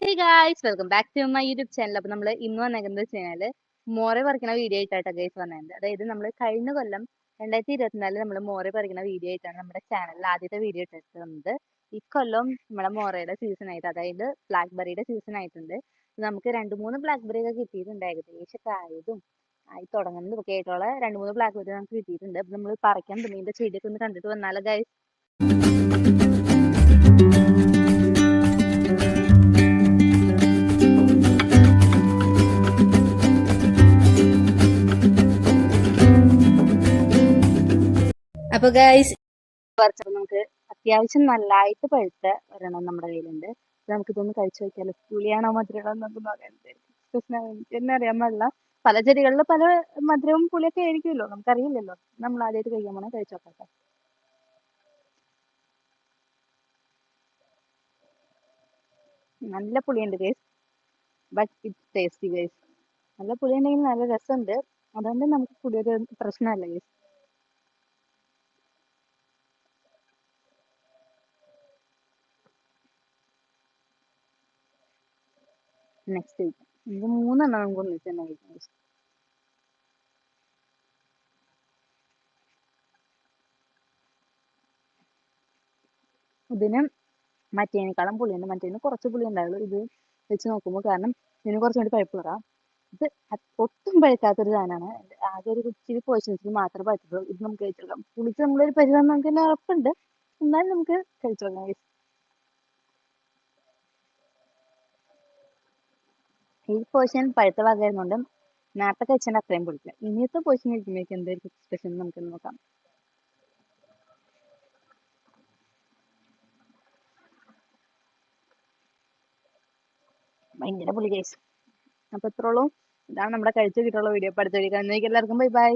Hey guys welcome back to my YouTube channel. അപ്പോൾ നമ്മൾ ഇന്ന് വന്നേക്കുന്നത് വെച്ചാൽ മോറെ പറിക്കുന്ന വീഡിയോ ആയിട്ടാണ് ഗൈസ് വന്നത്. അതായത് നമ്മൾ കഴിഞ്ഞ കൊല്ലം 2024 നമ്മൾ മോറെ പറിക്കുന്ന വീഡിയോ ആയിട്ടാണ് നമ്മുടെ ചാനലിൽ ആദ്യത്തെ വീഡിയോ ഇട്ടിരുന്നത്. ഇക്കൊല്ലം നമ്മുടെ മോറയുടെ സീസൺ ആയിട്ട്, അതായത് ബ്ലാക്ക് ബെറിയുടെ സീസൺ ആയിട്ടുണ്ട്. നമുക്ക് 2-3 ബ്ലാക്ക് ബെറി ഒക്കെ കിട്ടിയിട്ടുണ്ട്. ഏകദേശം ആയതും ആയി തുടങ്ങുന്നത് ഒക്കെ ആയിട്ടുള്ള 2-3 ബ്ലാക്ക് ബെറി നമുക്ക് കിട്ടിയിട്ടുണ്ട്. അപ്പോൾ നമ്മൾ പറിക്കാൻ തുടങ്ങിയിട്ട് ചെടിയൊക്കെ ഒന്ന് കണ്ടിട്ട് വന്നാലോ ഗൈസ്. അപ്പൊ ഗൈസ് പറിച്ചപ്പോൾ നമുക്ക് അത്യാവശ്യം നല്ലതായിട്ട് പഴുത്ത ഒരെണ്ണം നമ്മുടെ കയ്യിലുണ്ട്. നമുക്കിതൊന്ന് കഴിച്ചു നോക്കിയാലോ. പുളിയാണോ മധുരമാണോ നമുക്ക് നോക്കാൻ എന്നെ അറിയാൻ പാടില്ല. പല ചെടികളിൽ പല മധുരവും പുളിയൊക്കെ ആയിരിക്കുമല്ലോ, നമുക്കറിയില്ലല്ലോ. നമ്മൾ ആദ്യമായിട്ട് കഴിക്കാൻ പോണേ, കഴിച്ചു നോക്കട്ടെ. നല്ല പുളിയുണ്ട് guys, but it's tasty guys. നല്ല പുളിയുണ്ടെങ്കിൽ നല്ല രസമുണ്ട്. അതുകൊണ്ട് നമുക്ക് പുളിയൊരു പ്രശ്നമല്ല ഗൈസ്. നെക്സ്റ്റ് ഇത് 3 നമുക്ക് ഒന്നിച്ച് തന്നെ കഴിക്കാം. ഇതിന് മറ്റേനേക്കാളും പുളിയുണ്ട്. മറ്റേന് കുറച്ച് പുളി ഉണ്ടാവുള്ളൂ ഇത് വെച്ച് നോക്കുമ്പോൾ, കാരണം ഇതിന് കുറച്ചും കൂടി പഴുപ്പ് കുറവാം. ഇത് ഒട്ടും പഴുക്കാത്തൊരു സാധനമാണ്. ആകെ ഒരു ഇച്ചിരി പോർഷൻസിൽ മാത്രമേ പഴുത്തുള്ളൂ. ഇത് നമുക്ക് കഴിച്ചെടുക്കാം. പുളിച്ച് നമ്മളൊരു പരിചയം നമുക്ക് തന്നെ ഉറപ്പുണ്ട്, എന്നാലും നമുക്ക് കഴിച്ചോളാം. ഈ പോർഷൻ പഴുത്ത ഭാഗമായിരുന്നുകൊണ്ട് നേരത്തെ കഴിച്ചാൽ അത്രയും പൊടിക്കില്ല. ഇനിയത്തെ പോർഷൻ കഴിക്കുമ്പോഴേക്കും എന്തായിരിക്കും സ്പെഷ്യൽ നമുക്ക് നോക്കാം. ഭയങ്കര പുളി കേസ്. അപ്പൊ ഇത്രയുള്ളൂ. ഇതാണ് നമ്മുടെ കഴിച്ചു കിട്ടുള്ള വീഡിയോ. അടുത്ത വീഡിയോ കാണുന്നതിലേക്ക് എല്ലാവർക്കും ബൈ ബൈ.